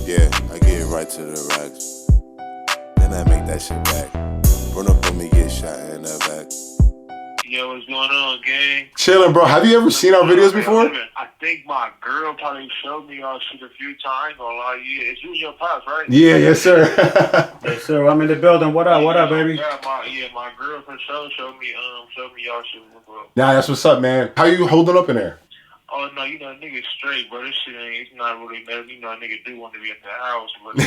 Yeah, I get right to the racks. Then I make that shit back. Run up on me, get shot in the back. Yo, what's going on, gang? Chillin', bro. Have you ever seen our videos before? I think my girl probably showed me y'all shit a few times. Gonna lie, yeah, it's you and your pops, right? Yeah, yes, sir. Yes, sir. I'm in the building. What up, baby? Yeah, my girl for sure showed me y'all shit before. Nah, that's what's up, man. How you holding up in there? Oh no, nigga straight, bro. This shit it's not really nothing. Nigga do want to be at the house, but it's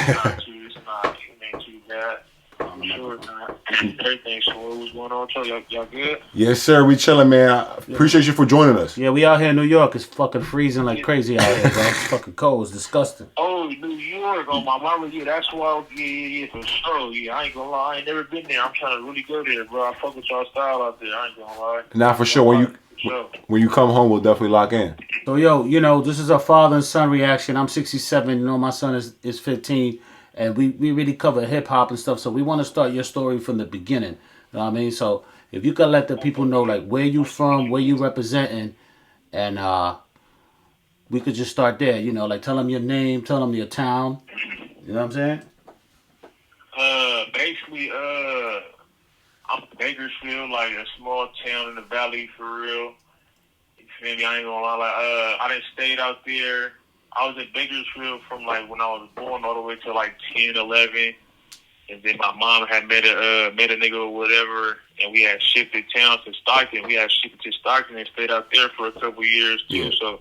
ain't too bad. I'm sure not. Everything's cool. What's going on? Y'all good? Yes, sir. We chilling, man. I appreciate you for joining us. Yeah, we out here in New York. It's fucking freezing like crazy out here, bro. It's fucking cold. It's disgusting. Oh, New York. Oh, my mama. Yeah, that's why. Yeah, for sure. Yeah, I ain't gonna lie. I ain't never been there. I'm trying to really go there, bro. I fuck with y'all style out there. I ain't gonna lie. Nah, for sure. When you come home, we'll definitely lock in. So, yo, this is a father and son reaction. I'm 67. My son is 15. And we really cover hip-hop and stuff. So we want to start your story from the beginning. You know what I mean? So if you could let the people know, like, where you from, where you representing, and we could just start there. Like, tell them your name, tell them your town. You know what I'm saying? Basically, I'm Bakersfield, like a small town in the valley, for real. You feel me? I ain't gonna lie. Like, I done stayed out there. I was in Bakersfield from like when I was born all the way to like 10, 11. And then my mom had met a nigga or whatever, and we had shifted town to Stockton. We had shifted to Stockton and stayed out there for a couple years too. Yeah. So,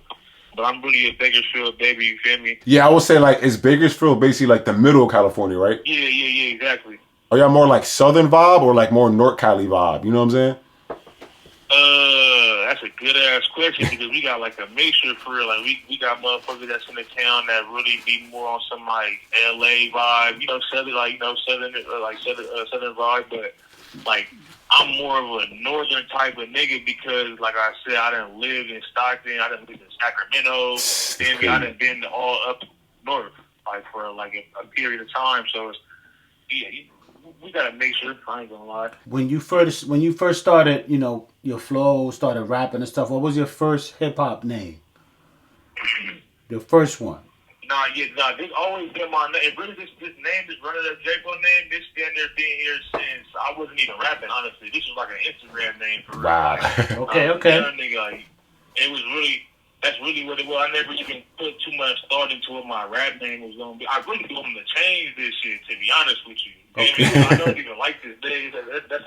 but I'm really a Bakersfield baby. You feel me? Yeah, I would say like is Bakersfield basically like the middle of California, right? Yeah, exactly. Are y'all more like Southern vibe or like more North Cali vibe? You know what I'm saying? That's a good ass question because we got like a mixture for real. Like we got motherfuckers that's in the town that really be more on some like LA vibe, southern, southern vibe. But like I'm more of a northern type of nigga because, like I said, I done lived in Stockton, I done lived in Sacramento, I done been all up north like for like a period of time. So it's we gotta make sure. I ain't gonna lie. When you first started, your flow, started rapping and stuff. What was your first hip hop name? The first one. This always been my name. It really this name, this Runitup Jaybo name, this been there being here since I wasn't even rapping. Honestly, this was like an Instagram name for real. Wow. Okay. Nigga, like, it was really. That's really what it was. I never even put too much thought into what my rap name was gonna be. I really want to change this shit, to be honest with you. Okay. I don't even like this day. That's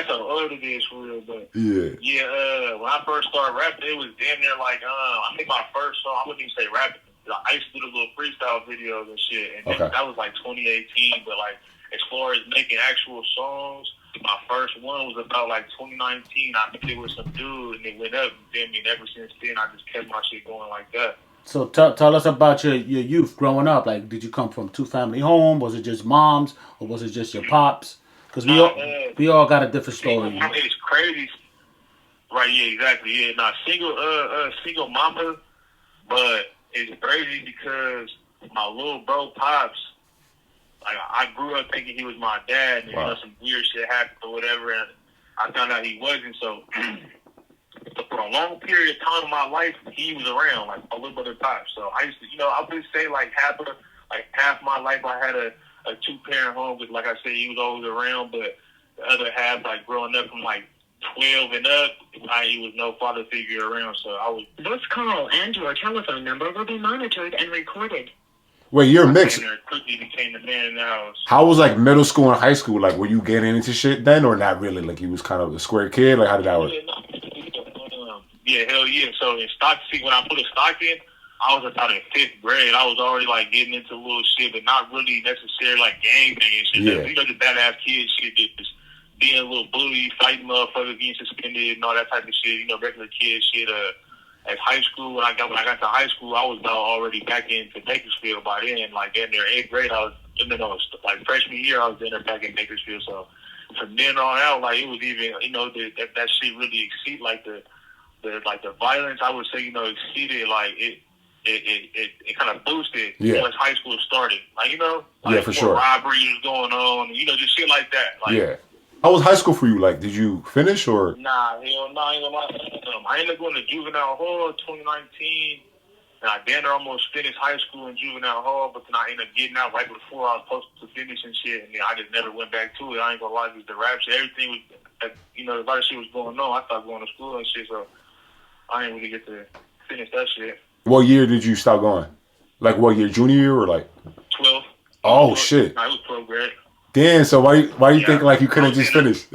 how old it is for real. But yeah. When I first started rapping, it was damn near like I made my first song. I wouldn't even say rapping. I used to do the little freestyle videos and shit, and that was like 2018. But like as far as making actual songs, my first one was about like 2019. I think it was some dude, and it went up. And ever since then, I just kept my shit going like that. So tell us about your youth growing up. Like, did you come from two-family home? Was it just moms, or was it just your pops? Because we all got a different story. It's crazy, right? Yeah, exactly. Yeah, single mama, but it's crazy because my little bro pops. Like, I grew up thinking he was my dad, and some weird shit happened or whatever, and I found out he wasn't. So for a long period of time in my life, he was around, like my little brother pops. So I used to, I would say like half my life I had a two-parent home, because like I said, he was always around. But the other half, like growing up from like 12 and up, he was no father figure around. So I was. This call and your telephone number will be monitored and recorded. Wait, you're mixed. Quickly became the man in the house. How was like middle school and high school? Like, were you getting into shit then, or not really? Like, you was kind of a square kid. Like, how did that work? Yeah, hell yeah. So in Stockton, when I put a Stockton, I was about in 5th grade. I was already like getting into little shit, but not really necessarily like gang banging shit. Yeah. The badass kid shit, just being a little bully, fighting motherfuckers, getting suspended, and all that type of shit. Regular kid shit. At high school, when I got to high school, I was already back into Bakersfield by then. Like in their 8th grade, I was, like freshman year, I was in there back in Bakersfield. So from then on out, like it was even, that shit really exceeded like the violence. I would say, exceeded like it kind of boosted once high school started. Like for sure, robberies going on, just shit like that. Like, How was high school for you? Like, did you finish or? Nah, hell no, I ain't gonna lie. I ended up going to juvenile hall in 2019. And I damn near almost finished high school in juvenile hall, but then I ended up getting out right before I was supposed to finish and shit. And then I just never went back to it. I ain't gonna lie, because the rap shit, everything was, you know, a lot of shit was going on. I started going to school and shit, so I didn't really get to finish that shit. What year did you stop going? Like what year? Junior year or like? 12. Oh shit! I was 12th grade. Damn. So why you think like you couldn't just finish?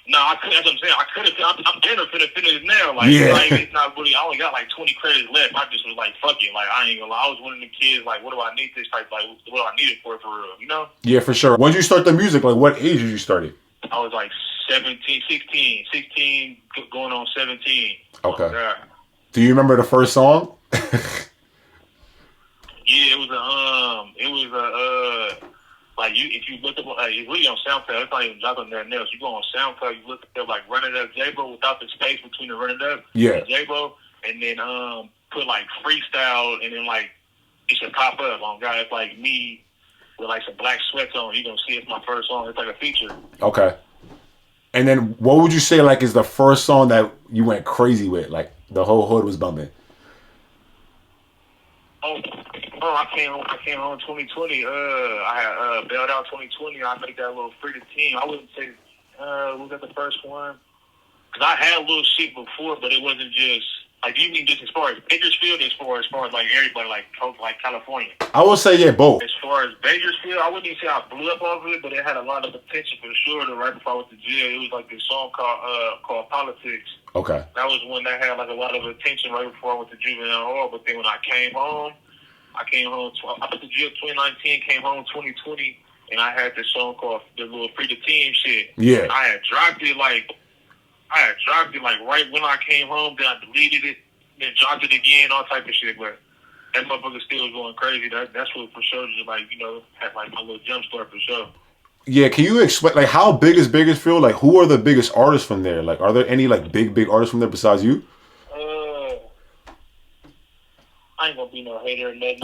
No, I couldn't. That's what I'm saying. I could have. I'm dinner for the finish now. Like, Yeah. like, it's not really. I only got like 20 credits left. I just was like, fuck it. Like, I ain't gonna lie. I was one of the kids. Like, what do I need this type? Like, what do I need it for real? You know? Yeah, for sure. When did you start the music? Like, what age did you start it? I was like 16, going on 17. Okay. Oh, God. Do you remember the first song? Yeah, it was a like if you look up, it's really on SoundCloud. It's not even dropping there now. So you go on SoundCloud, you look up like Runitup Jaybo without the space between the Runitup and Jaybo, and then put like freestyle, and then like it should pop up on God. It's like me with like some black sweats on. You gonna see it's my first song. It's like a feature. Okay. And then what would you say like is the first song that you went crazy with? Like the whole hood was bumping. I came home 2020. I had bailed out 2020. I made that little free to team. I wouldn't say was that the first one? Because I had a little shit before, but it wasn't just like you mean just as far as Bakersfield, as far as like everybody like California. I would say yeah, both. As far as Bakersfield, I wouldn't even say I blew up over it, but it had a lot of potential for sure. Right before I went to jail, it was like this song called Politics. Okay. That was one that had like a lot of attention right before I went to juvenile hall. But then when I came home. I went to jail 2019, came home 2020, and I had this song called the little Free the Team shit. Yeah. I had dropped it like right when I came home, then I deleted it, then dropped it again, all type of shit. But that motherfucker still was going crazy. That's what for sure just like, you know, had like my little jump start for sure. Yeah, can you explain like how big is Bakersfield? Like who are the biggest artists from there? Like are there any like big artists from there besides you? I ain't gonna be no hater or nothing.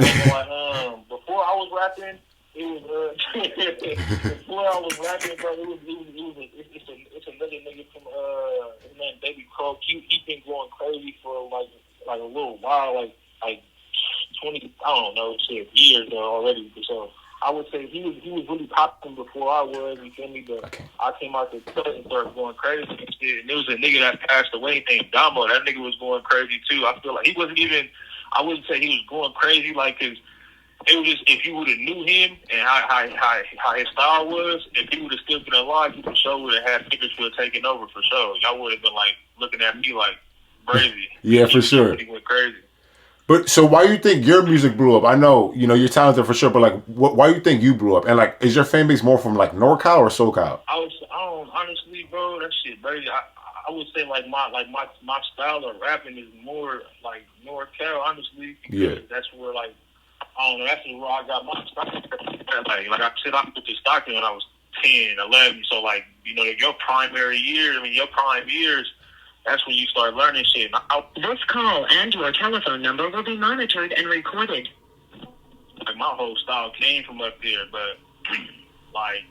Before I was rapping, it was before I was rapping, bro. It's another nigga from his name Baby Crow. He been going crazy for like a little while, like 20. I don't know, shit, years already. So I would say he was really popular before I was. You feel me? But I came out the cut and started going crazy and shit. And there was a nigga that passed away named Damo. That nigga was going crazy too. I feel like he wasn't even. I wouldn't say he was going crazy, like, cause it was just, if you would have knew him and how his style was, if he would have still been alive, he for sure would have had Bakersfield taken over for sure. Y'all would have been, like, looking at me like crazy. Yeah, for sure. He went crazy. But, so why you think your music blew up? I know, you know, you're talented for sure, but, like, why you think you blew up? And, like, is your fan base more from, like, NorCal or SoCal? Honestly, bro, that shit crazy. I would say like my style of rapping is more like NorCal, honestly. Because that's where like I don't know. That's where I got my style. Like I said, I put this Stockton when I was 10, 11. So like you know your primary years. I mean your prime years. That's when you start learning shit. This call and your telephone number will be monitored and recorded. Like my whole style came from up there, but like.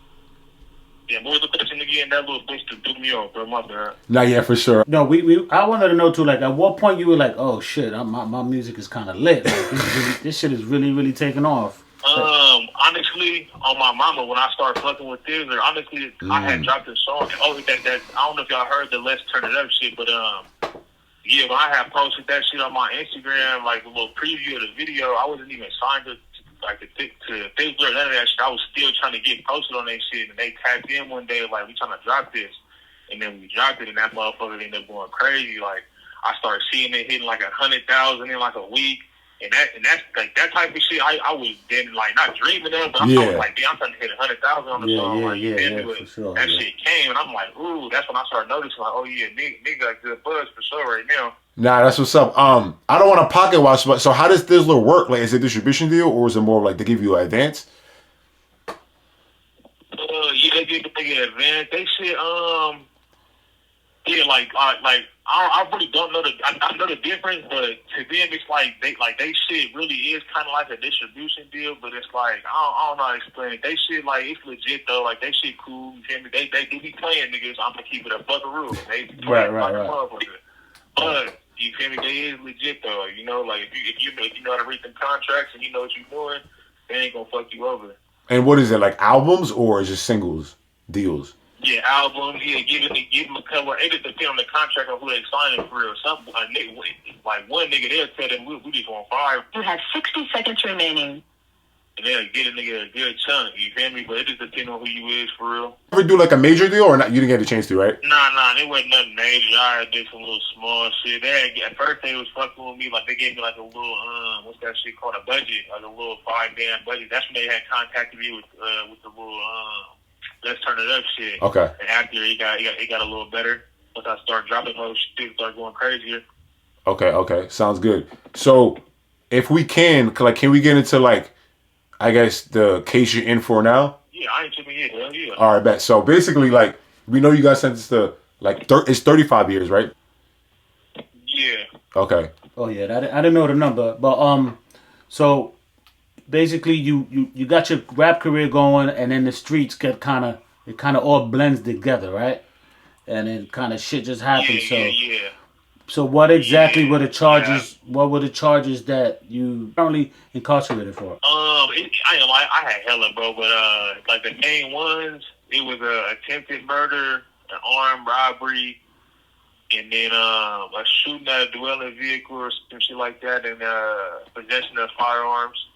Yeah, what was the question again? That little bitch to do me off, bro. My bad. Nah, yeah, for sure. No, I wanted to know too. Like, at what point you were like, "Oh shit, my music is kind of lit. Like, this shit is really taking off." Honestly, on my mama, when I started fucking with Thizzler, honestly, I had dropped a song. Oh, that I don't know if y'all heard the Let's Turn It Up shit, but yeah, when I had posted that shit on my Instagram, like a little preview of the video, I wasn't even signed to Thizzler, none of that shit. I was still trying to get posted on that shit, and they tapped in one day like, we trying to drop this, and then we dropped it, and that motherfucker ended up going crazy. Like I started seeing it hitting like 100,000 in like a week, and that's like that type of shit. I was then like not dreaming of, but I was like, damn, I'm trying to hit 100,000 on the song. For sure. That shit came, and I'm like, ooh, that's when I started noticing like, oh yeah, nigga got good buzz for sure right now. Nah, that's what's up. I don't want to pocket watch, but so how does Thizzler work? Like, is it a distribution deal, or is it more like they give you an advance? Yeah, they give you an advance. They said, yeah, I really don't know I know the difference, but to them it's like they shit really is kind of like a distribution deal, but it's like I don't know how to explain it. They shit like it's legit though, like they shit cool. They do be playing niggas. I'm gonna keep it a buckaroo. They right. But You feel me? They is legit though. You know, like if you know how to read them contracts and you know what you're doing, they ain't gonna fuck you over. And what is it, like albums or is it singles deals? Yeah, albums. Yeah, give them a cover. It just depends on the contract or who they signing for real. Some like one nigga, they'll tell them we just want fire. You have 60 seconds remaining. And they'll get a nigga a good chunk. You feel me? But it just depends on who you is for real. Ever do like a major deal or not? You didn't get a chance to, right? Nah, it wasn't nothing major. I did some little small shit. At first they was fucking with me, like they gave me like a little what's that shit called, a budget, like a little 5 band budget. That's when they had contacted me with the little let's turn it up shit. Okay. And after it got a little better. Once I started dropping those shit, started going crazier. Okay, sounds good. So if we can we get into like, I guess the case you're in for now? Yeah, I ain't tripping yet. Hell yeah. All right, bet. So basically, like, we know you got sentenced to like it's 35 years, right? Yeah. Okay. Oh yeah, I didn't know the number, but so basically you got your rap career going, and then the streets get kind of all blends together, right? And then kind of shit just happens. Yeah. So what exactly were the charges? Yeah. What were the charges that you currently incarcerated for? I ain't gonna lie, I had hella, bro, but like the main ones, it was attempted murder, an armed robbery, and then a shooting at a dwelling vehicle or some shit like that, and possession of firearms.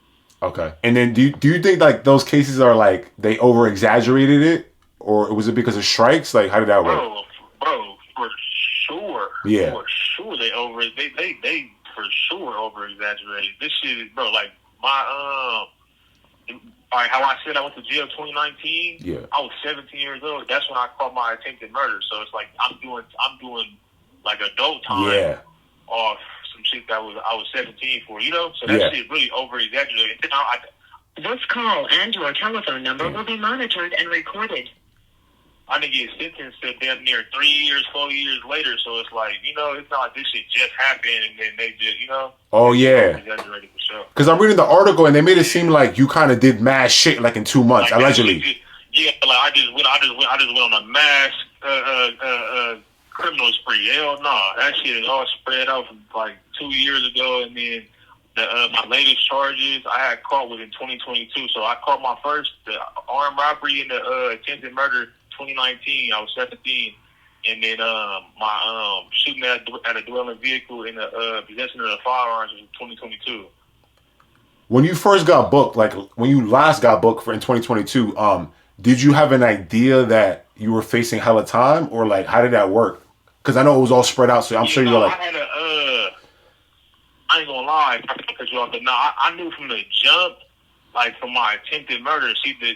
Okay. And then do you think like those cases are like they over exaggerated it, or was it because of strikes? Like how did that work? Bro, for sure. Yeah. For sure they for sure over exaggerated. This shit is, bro, like my all right, how I said I went to jail 2019. Yeah. I was 17 years old. That's when I caught my attempted murder. So it's like I'm doing like adult time off some shit that I was 17 for, you know? So that shit really over exaggerated. This call and your telephone number will be monitored and recorded. I didn't get sentenced to damn near 3 years, 4 years later. So it's like, you know, it's not like this shit just happened and then they just, you know. Oh yeah. Exaggerated for sure. Because I'm reading the article and they made it seem like you kind of did mass shit like in 2 months, like allegedly. Like I just went on a mass criminal spree. Hell no, that shit is all spread out from like 2 years ago, and then my latest charges I had caught was in 2022. So I caught my first the armed robbery and the attempted murder 2019. I was 17, and then my shooting at a dwelling vehicle and the possession of the firearms was in 2022. When you first got booked, like when you last got booked in 2022, did you have an idea that you were facing hella time, or like how did that work? Because I know it was all spread out, so I'm sure you were like. I ain't gonna lie, because I knew from the jump, like from my attempted murder. See the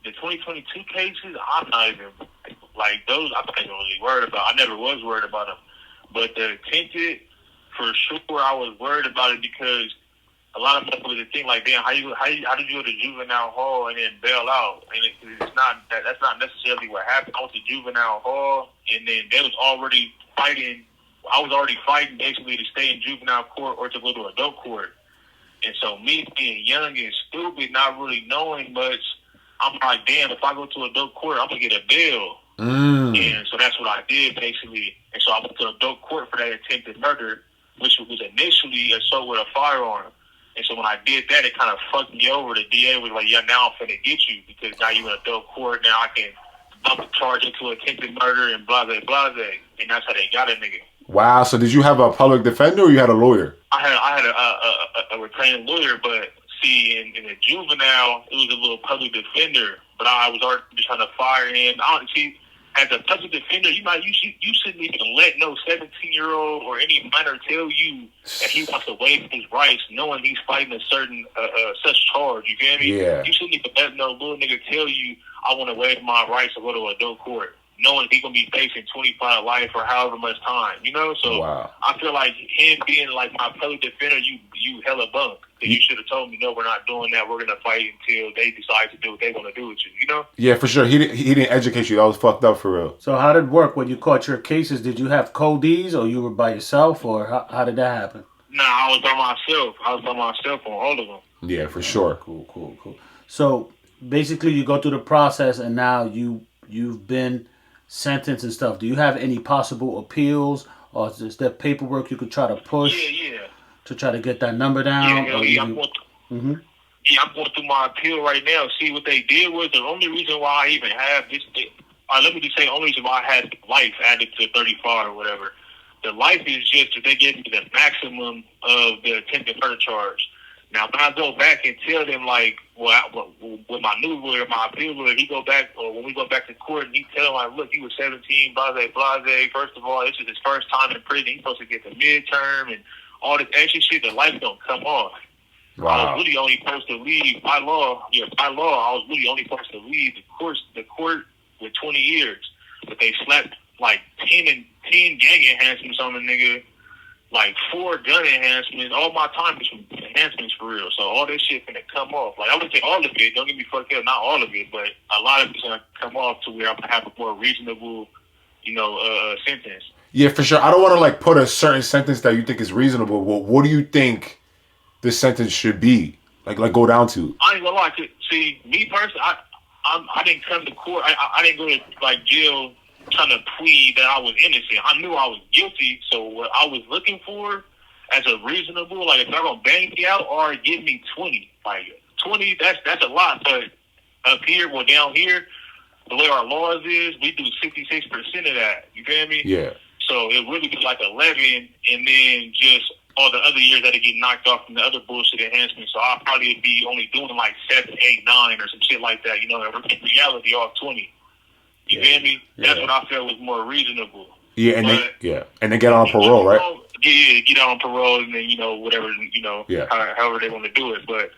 2022 cases, I'm not even like those. I'm not even really worried about. I never was worried about them, but the attempted, for sure, I was worried about it because a lot of motherfuckers think like, damn, how did you go to juvenile hall and then bail out? And it's not that's not necessarily what happened. I went to juvenile hall and then they was already fighting. I was already fighting basically to stay in juvenile court or to go to adult court. And so me being young and stupid, not really knowing much, I'm like, damn, if I go to adult court, I'm gonna get a bail. And so that's what I did basically. And so I went to adult court for that attempted murder, which was initially assault with a firearm. And so when I did that, it kind of fucked me over. The DA was like, yeah, now I'm finna get you because now you in adult court. Now I can bump the charge into attempted murder and blah, blah, blah, blah. And that's how they got a nigga. Wow. So did you have a public defender or you had a lawyer? I had a retained lawyer, but see, in the juvenile, it was a little public defender. But I was already trying to fire him. As a public defender, you shouldn't even let no 17-year-old or any minor tell you that he wants to waive his rights, knowing he's fighting a certain such charge. You feel me? Yeah. You shouldn't even let no little nigga tell you I want to waive my rights to go to adult court, knowing he's gonna be facing 25 life or however much time. You know, so wow. I feel like him being like my public defender, you hella bunk. You should have told me, no, we're not doing that. We're going to fight until they decide to do what they want to do with you, you know? Yeah, for sure. He didn't educate you. That was fucked up for real. So how did it work when you caught your cases? Did you have co-Ds or you were by yourself, or how did that happen? Nah, I was by myself. On all of them. Yeah, for sure. Cool. So basically you go through the process and now you've been sentenced and stuff. Do you have any possible appeals or is there paperwork you could try to push Yeah. to try to get that number down? Yeah. I'm going through my appeal right now. See, what they did was the only reason why I even have this. Let me just say, the only reason why I had life added to 35 or whatever. The life is just that they gave me the maximum of the attempted murder charge. Now, when I go back and tell them, like, with my new lawyer, my appeal lawyer, he go back, or when we go back to court, and he tell him, like, look, he was 17, blase. First of all, this is his first time in prison. He's supposed to get the midterm and all this extra shit. The life don't come off. Wow. I was really only supposed to leave by law. Yeah, by law, I was really only supposed to leave the court with 20 years. But they slapped like 10 gang enhancements on the nigga, like 4 gun enhancements. All my time is from enhancements for real. So all this shit finna come off. Like, I would say all of it. Don't get me fucked up. Not all of it, but a lot of it's gonna come off to where I'm gonna have a more reasonable, sentence. Yeah, for sure. I don't want to like put a certain sentence that you think is reasonable. But what do you think the sentence should be? Like go down to? I ain't gonna lie. See, me personally, I didn't come to court. I didn't go to like jail trying to plead that I was innocent. I knew I was guilty. So what I was looking for as a reasonable, like, if they're gonna bang me out or give me 20, like 20, that's a lot. But up here, down here, the way our laws is, we do 66% of that. You feel me? Yeah. So it really be like 11, and then just all the other years that it get knocked off from the other bullshit enhancements. So I'll probably be only doing like 7, 8, 9 or some shit like that. In reality, off 20. You feel me? That's what I felt was more reasonable. Yeah, and then get on parole, right? Yeah, get on parole, and then whatever, however they want to do it. But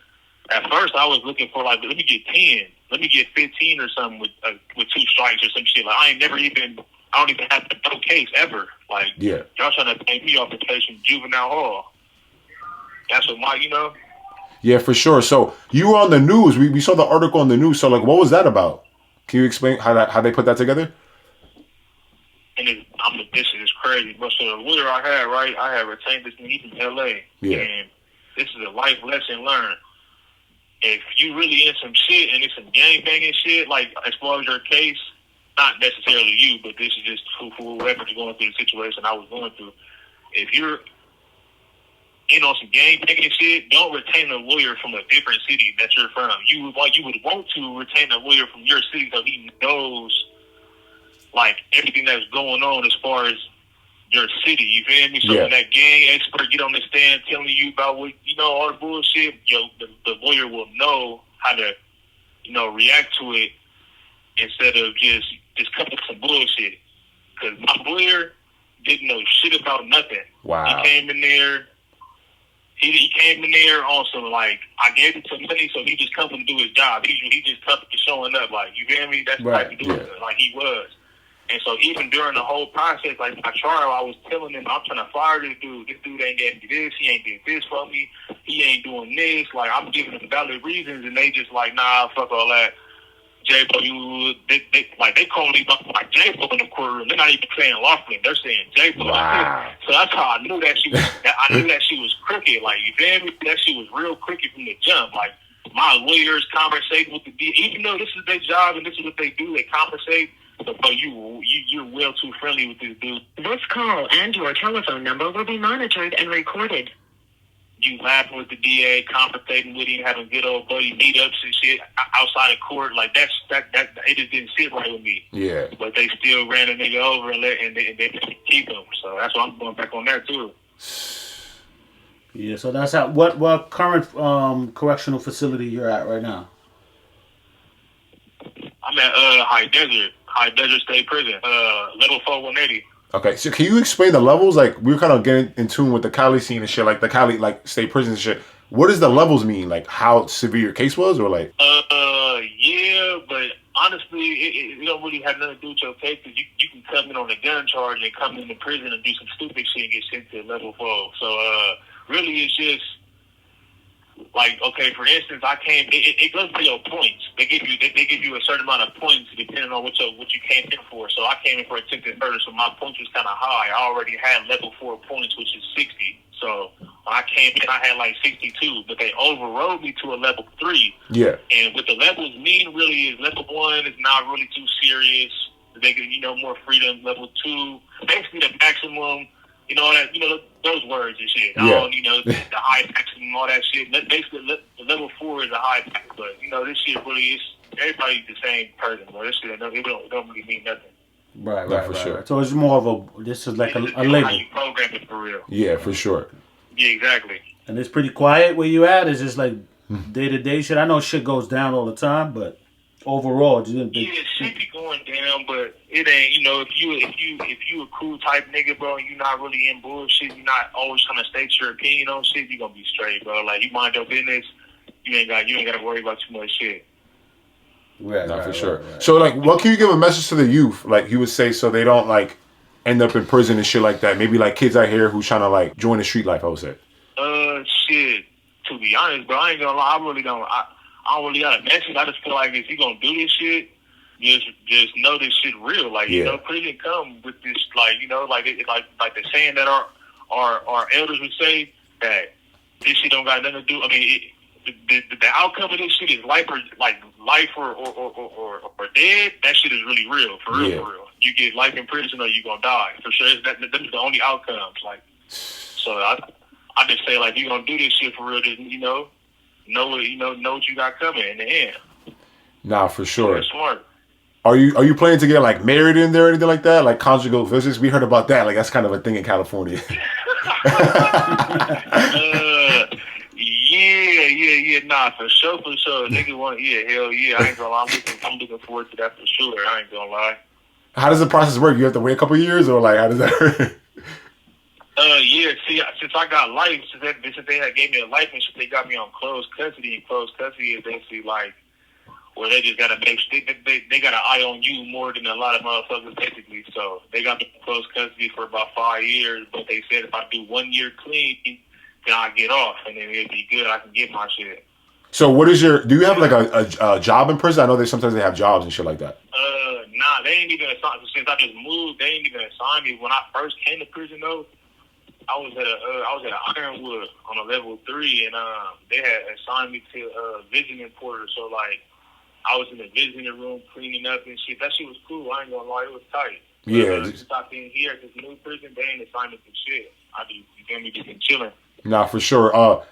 at first, I was looking for like, let me get 10, let me get 15 or something with 2 strikes or some shit. Like, I don't even have no case ever. Like, y'all trying to pay me off the case from juvenile hall. That's what Yeah, for sure. So you were on the news. We saw the article on the news. So like, what was that about? Can you explain how they put that together? And this is crazy. But so the lawyer I had, right? I had retained this nigga from L.A. Yeah. And this is a life lesson learned. If you really in some shit and it's some gang banging shit, like as far as your case, not necessarily you, but this is just for whoever's going through the situation I was going through. If you're in on some gang banging shit, don't retain a lawyer from a different city that you're from. You would want to retain a lawyer from your city so he knows like everything that's going on as far as your city. You feel me? So when that gang expert get on the stand telling you about what all the bullshit, the lawyer will know how to react to it instead of just coming with some bullshit. Because my lawyer didn't know shit about nothing. Wow. He came in there. He came in there on some, like, I gave him some money, so he just come to do his job. He just come to showing up, like, you feel me? That's the type of dude, like he was. And so even during the whole process, like my trial, I was telling him, I'm trying to fire this dude. This dude ain't getting this. He ain't did this for me. He ain't doing this. Like, I'm giving them valid reasons, and they just like, nah, fuck all that. Jaybo, they call me like Jaybo in the courtroom. They're not even saying lawfully. They're saying Jaybo. Wow. So that's how I knew that she was. I knew that she was crooked. Like, you feel me? That she was real crooked from the jump. Like, my lawyers conversate with the even though this is their job and this is what they do, they conversate. But you're well too friendly with this dude. This call and your telephone number will be monitored and recorded. You laughing with the DA, conversating with him, having good old buddy meetups and shit outside of court. Like, that it just didn't sit right with me. Yeah. But they still ran a nigga over and they keep him. So that's why I'm going back on that too. Yeah. So that's how. What current correctional facility you're at right now? I'm at High Desert State Prison, level 4180. Okay, so can you explain the levels? Like, we're kind of getting in tune with the Cali scene and shit, like the Cali, like, state prison and shit. What does the levels mean? Like, how severe your case was, or like? Yeah, but honestly, it don't really have nothing to do with your case. Cause you can come in on a gun charge and come into prison and do some stupid shit and get sent to level 4. So, really, it's just like, okay, for instance, I came. It goes to your points. They give you a certain amount of points depending on what you came in for. So I came in for attempted murder, so my points was kind of high. I already had level 4 points, which is 60. So when I came in, I had like 62, but they overrode me to a level 3. Yeah. And what the levels mean really is level 1 is not really too serious. They get more freedom. Level 2, basically the maximum You know that, those words and shit. Yeah. The high packs and all that shit. Basically, the level 4 is a high pack, but this shit really is. Everybody's the same person, bro. This shit it don't really mean nothing. Right, for sure. Right. So it's more of a. This is like a label. How you program it for real? Yeah, for sure. Yeah, exactly. And it's pretty quiet where you at. It's just like day to day shit. I know shit goes down all the time, but overall, it's just shit be going down, but it ain't. If you a cool type nigga, bro, and you not really in bullshit, you not always trying to state your opinion on shit, you gonna be straight, bro. Like you mind your business, you ain't got to worry about too much shit. Right, for sure. Right. So, like, what can you give a message to the youth? Like, you would say, so they don't like end up in prison and shit like that. Maybe like kids out here who's trying to like join the street life. I would say. Shit. To be honest, bro, I ain't gonna lie. I really don't. I don't really got a message. I just feel like if you gonna do this shit, just know this shit real. Like prison come with this. Like like the saying that our elders would say that this shit don't got nothing to do. I mean, the outcome of this shit is life or dead. That shit is really real. For real. You get life in prison or you gonna die for sure. That's the only outcomes. Like, so I just say like you gonna do this shit for real. Just know what you got coming in the end. Nah, for sure. You're smart. Are you planning to get like married in there or anything like that? Like conjugal visits? We heard about that. Like that's kind of a thing in California. Yeah. Nah, for sure. Nigga want, hell yeah. I ain't gonna lie. I'm looking forward to that for sure. I ain't gonna lie. How does the process work? You have to wait a couple of years, or like how does that work? Yeah. See, since I got life, since they had gave me a life and shit, they got me on closed custody. And closed custody is basically like, where they just gotta make they got an eye on you more than a lot of motherfuckers basically. So they got me in closed custody for about 5 years. But they said if I do 1 year clean, then I get off, and then it'll be good. I can get my shit. So what is do you have like a job in prison? I know sometimes they have jobs and shit like that. Nah, they ain't even assigned. Since I just moved, they ain't even assigned me. When I first came to prison though, I was at Ironwood on a level 3, and they had assigned me to visiting porter. So like, I was in the visiting room cleaning up and shit. That shit was cool. I ain't gonna lie, it was tight. Yeah. Since I've been here at this new prison, they ain't assigned me some shit. Just been chilling. Nah, for sure.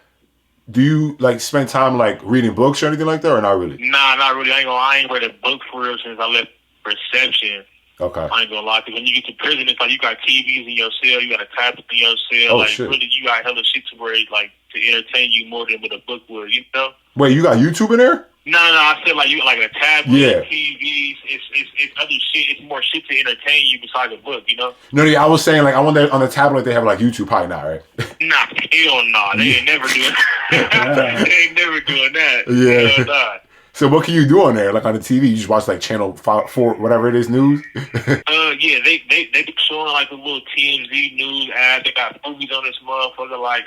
Do you like spend time like reading books or anything like that, or not really? Nah, not really. I ain't read a book for real since I left reception. Okay. I ain't gonna lie. Cause when you get to prison, it's like you got TVs in your cell, you got a tablet in your cell. Oh, like shit. really, you got hella shit to where like to entertain you more than what a book would. You know? Wait, you got YouTube in there? No. I said like you got like a tablet, Yeah. TVs. It's other shit. It's more shit to entertain you besides a book. You know? No, I was saying like I wonder on the tablet they have like YouTube probably not, right? Nah, hell nah. They ain't never doing that. They ain't never doing that. Yeah. Hell nah. So what can you do on there? Like on the TV, you just watch like channel 4, whatever it is, news. Yeah, they be showing like a little TMZ news ad. They got movies on this motherfucker. Like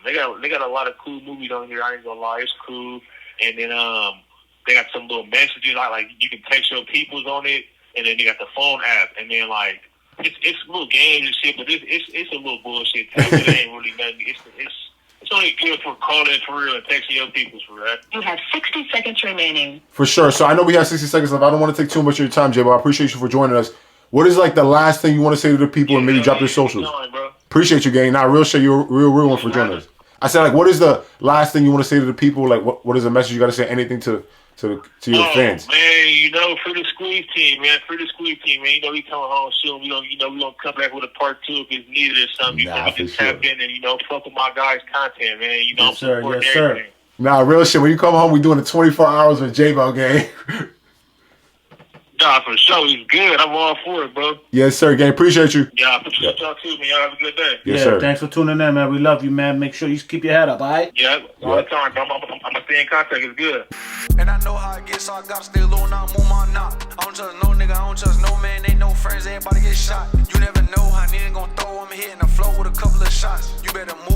they got a lot of cool movies on here. I ain't gonna lie, it's cool. And then they got some little messages like you can text your peoples on it. And then they got the phone app. And then like it's little games and shit, but it's a little bullshit. It ain't really nothing. It's only good for calling for real and texting your people for real. You have 60 seconds remaining. For sure. So I know we have 60 seconds left. I don't want to take too much of your time, Jaybo. I appreciate you for joining us. What is like the last thing you want to say to the people and maybe drop their socials? Appreciate you, gang. Nah, real shit. You're real one for joining us. I said, like, what is the last thing you want to say to the people? Like, what is the message you got to say? Anything to your fans? Man, for the squeeze team, man. We coming home soon. We gonna come back with a part 2 if it's needed or something. Nah, we can tap in and fuck with my guys' content, man. Yes, sir. Yes, sir. Nah, real shit. When you come home, we doing the 24 hours with Jaybo, gang. Nah, for sure. He's good. I'm all for it, bro. Yes, sir, gang. Appreciate you. Yeah, appreciate y'all too, man. Y'all have a good day. Yes, sir. Thanks for tuning in, man. We love you, man. Make sure you keep your head up, all right? Yeah, all the time. I'm gonna stay in contact. It's good. And I know how it gets, so I gotta stay low, not move my knot. I don't trust no nigga, I don't trust no man, ain't no friends, everybody get shot. You never know how nigga gon' throw, I'm hitting the flow with a couple of shots. You better move.